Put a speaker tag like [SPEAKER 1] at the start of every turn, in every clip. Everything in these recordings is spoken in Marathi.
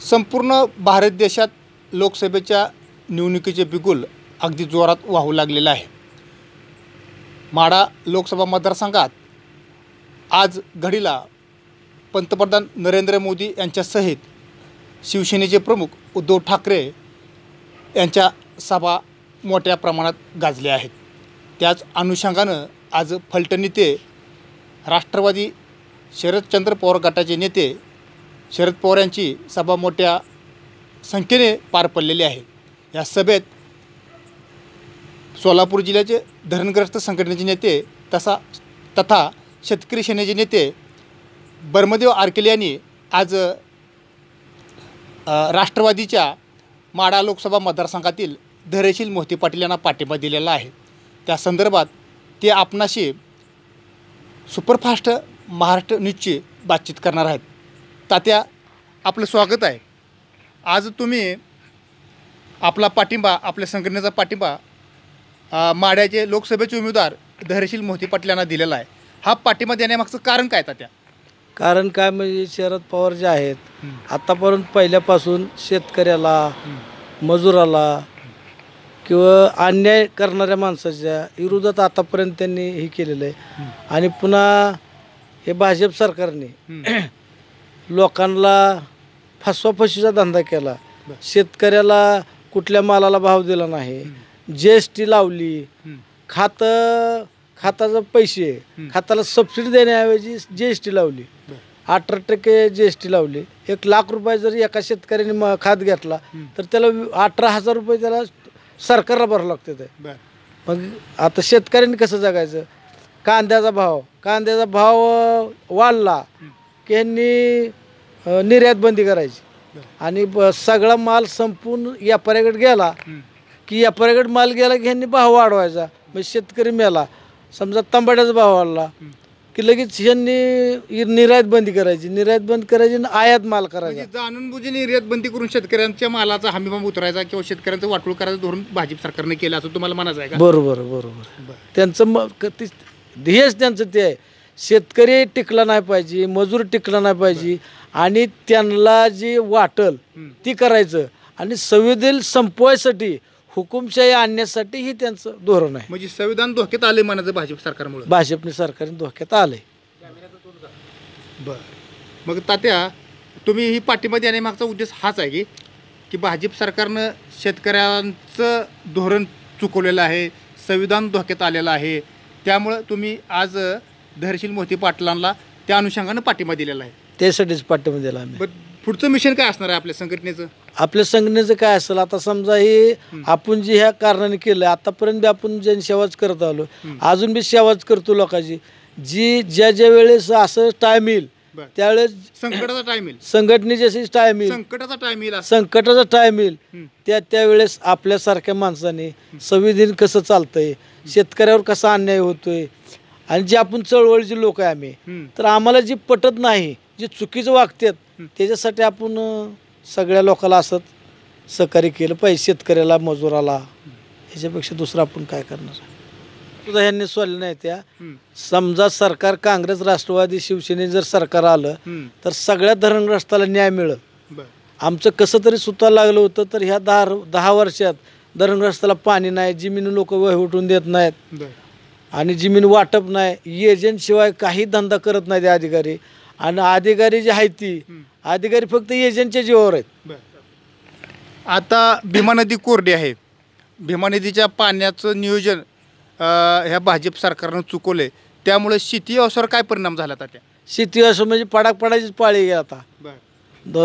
[SPEAKER 1] संपूर्ण भारत देशात लोकसभेच्या निवडणुकीचे बिगुल अगदी जोरात वाहू लागलेलं आहे. माढा लोकसभा मतदारसंघात आज घडीला पंतप्रधान नरेंद्र मोदी यांच्यासहित शिवसेनेचे प्रमुख उद्धव ठाकरे यांच्या सभा मोठ्या प्रमाणात गाजल्या आहेत. त्याच अनुषंगानं आज फलटण येथे राष्ट्रवादी शरदचंद्र पवार गटाचे नेते शरद पवार यांची सभा मोठ्या संख्येने पार पडलेली आहे. या सभेत सोलापूर जिल्ह्याचे धरणग्रस्त संघटनेचे नेते तथा शेतकरी सेनेचे नेते बर्मदेव आरकेले यांनी आज राष्ट्रवादीच्या माढा लोकसभा मतदारसंघातील धैर्यशील मोहिते पाटील यांना पाठिंबा दिलेला आहे. त्या संदर्भात ते आपणाशी सुपरफास्ट महाराष्ट्र न्यूजची बातचीत करणार आहेत. तात्या, आपलं स्वागत आहे. आज तुम्ही आपला पाठिंबा, आपल्या संघटनेचा पाठिंबा माढ्याचे लोकसभेचे उमेदवार धैर्यशील मोहिते पाटील यांना दिलेला आहे. हा पाठिंबा देण्यामागचं कारण काय तात्या?
[SPEAKER 2] कारण काय म्हणजे शरद पवार जे आहेत आतापर्यंत पहिल्यापासून शेतकऱ्याला, मजुराला किंवा अन्याय करणाऱ्या माणसाच्या विरोधात आतापर्यंत त्यांनी हे केलेलं आहे. आणि पुन्हा हे भाजप सरकारने लोकांना फसवाफशीचा धंदा केला. शेतकऱ्याला कुठल्या मालाला भाव दिला नाही, GST लावली, खाताचं पैसे खाताला सबसिडी देण्याऐवजी GST लावली, 18% GST लावली. 1 लाख रुपये जरी एका शेतकऱ्याने खात घेतला तर त्याला 18,000 रुपये त्याला सरकारला भरावं लागतं. ते मग आता शेतकऱ्यांनी कसं जगायचं? कांद्याचा भाव वाढला की यांनी निर्यात बंदी करायची आणि सगळा माल संपून व्यापाऱ्याकडे गेला की व्यापाऱ्याकडे माल गेला की ह्यांनी भाव वाढवायचा. मग शेतकरी मेला. समजा तांबड्याचा भाव वाढला की लगेच ह्यांनी निर्यात बंदी करायची आणि आयात माल करायचा.
[SPEAKER 1] जाणून बुजून निर्यात बंदी करून शेतकऱ्यांच्या मालाचा हमीभाव उतरायचा किंवा शेतकऱ्यांचं वाटोळ करायचं धोरण भाजप सरकारने केलं असं तुम्हाला म्हणायचं आहे का?
[SPEAKER 2] बरोबर. त्यांचं ध्येयच त्यांचं ते आहे. शेतकरी टिकला नाही पाहिजे, मजूर टिकला नाही पाहिजे आणि त्यांना जे वाटल ती करायचं आणि संविधान संपवायसाठी, हुकुमशाही आणण्यासाठी ही त्यांचं धोरण आहे.
[SPEAKER 1] म्हणजे संविधान धोक्यात आले म्हणायचं भाजप सरकारमुळे.
[SPEAKER 2] भाजपने सरकारने धोक्यात आलंय.
[SPEAKER 1] बरं, मग तात्या, तुम्ही ही पाठिंबा देण्यामागचा उद्देश हाच आहे की भाजप सरकारनं शेतकऱ्यांचं धोरण चुकवलेलं आहे, संविधान धोक्यात आलेलं आहे, त्यामुळं तुम्ही आज धैर्यशील मोहिते पाटलांना त्या अनुषंगानं पाठिंबा दिलेला आहे?
[SPEAKER 2] त्यासाठीच पाठिंबा दिला आम्ही.
[SPEAKER 1] बरं, पुढचं मिशन काय असणार आहे आपल्या संघटनेचं?
[SPEAKER 2] आपल्या संघटनेचं काय असेल, आता समजा हे आपण जे ह्या कारणाने केलं, आतापर्यंत बी आपण जनसेवाच करत आलो, अजून बी सेवाच करतो लोकांची. ज्या वेळेस असं टाईम येईल त्यावेळेस संकटाचा टाईम येईल त्यावेळेस आपल्यासारख्या माणसाने संविधान कसं चालतंय, शेतकऱ्यावर कसा अन्याय होतोय आणि जे आपण चळवळीचे लोक आहे आम्ही, तर आम्हाला जी पटत नाही, जे चुकीचं वागतात, त्याच्यासाठी आपण सगळ्या लोकांना असंच सहकार्य केलं पाहिजे, शेतकऱ्याला, मजुराला. ह्याच्यापेक्षा दुसरं आपण काय करणार? सुद्धा ह्यांनी सोडलं नाही. त्या समजा सरकार काँग्रेस, राष्ट्रवादी, शिवसेने जर सरकार आलं तर सगळ्या धरणग्रस्ताला न्याय मिळेल. आमचं कसं तरी सुतायला लागलं होतं, तर ह्या 10 वर्षात धरणग्रस्ताला पाणी नाही, जमीन लोक वहीवटून देत नाहीत आणि जमीन वाटप नाही, एजंटशिवाय काही धंदा करत नाही ते अधिकारी. आणि अधिकारी जे आहेत ती अधिकारी फक्त एजंटच्या जीवावर आहेत.
[SPEAKER 1] आता भीमा नदी कोरडी आहे. भीमा नदीच्या पाण्याचं नियोजन ह्या भाजप सरकारनं चुकवले, त्यामुळे शेती व्यवसायावर काय परिणाम झाला त्या?
[SPEAKER 2] शेती व्यवसाय म्हणजे पडापडाचीच पाळी गेली. आता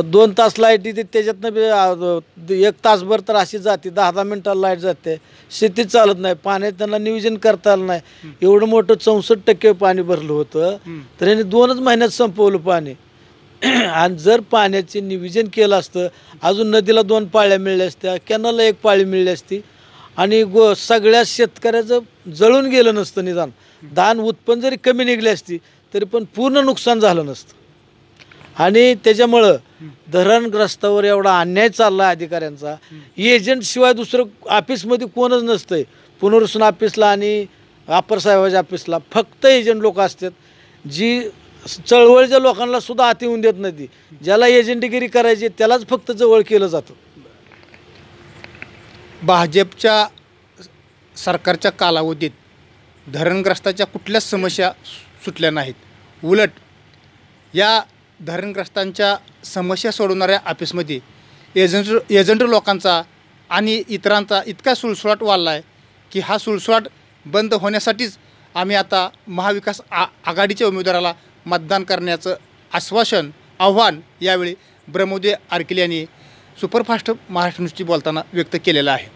[SPEAKER 2] 2 तास लाईट येते, त्याच्यातनं 1 तासभर तर अशी जाते, 10 मिनिटाला लाईट जाते, शेती चालत नाही, पाण्यात त्यांना नियोजन करता आलं नाही. एवढं मोठं 64% पाणी भरलं होतं तर यांनी 2च महिन्यात संपवलं पाणी. आणि जर पाण्याचे नियोजन केलं असतं, अजून नदीला 2 पाळ्या मिळल्या असत्या, कॅनलला 1 पाळी मिळली असती आणि सगळ्या शेतकऱ्याचं जळून गेलं नसतं. निदान धान उत्पन्न जरी कमी निघली असती तरी पण पूर्ण नुकसान झालं नसतं. आणि त्याच्यामुळं धरणग्रस्तावर एवढा अन्याय चालला अधिकाऱ्यांचा. एजंटशिवाय दुसरं ऑफिसमध्ये कोणच नसतंय. पुनर्वसन ऑफिसला आणि अप्पर साहेबाच्या ऑफिसला फक्त एजंट लोक असतात जी चळवळीच्या लोकांना सुद्धा आत येऊन देत नाही ती. ज्याला एजंटगिरी करायची त्यालाच फक्त जवळ केलं जातं.
[SPEAKER 1] भाजपच्या सरकारच्या कालावधीत धरणग्रस्ताच्या कुठल्याच समस्या सुटल्या नाहीत. उलट या धरणग्रस्तांच्या समस्या सोडवणाऱ्या ऑफिसमध्ये एजंट लोकांचा आणि इतरांचा इतका सुळसुळाट वाढला आहे की हा सुळसुळाट बंद होण्यासाठीच आम्ही आता महाविकास आघाडीच्या उमेदवाराला मतदान करण्याचं आव्हान यावेळी ब्रह्मोदय आरकिले यांनी सुपरफास्ट महाराष्ट्र न्यूजशी बोलताना व्यक्त केलेलं आहे.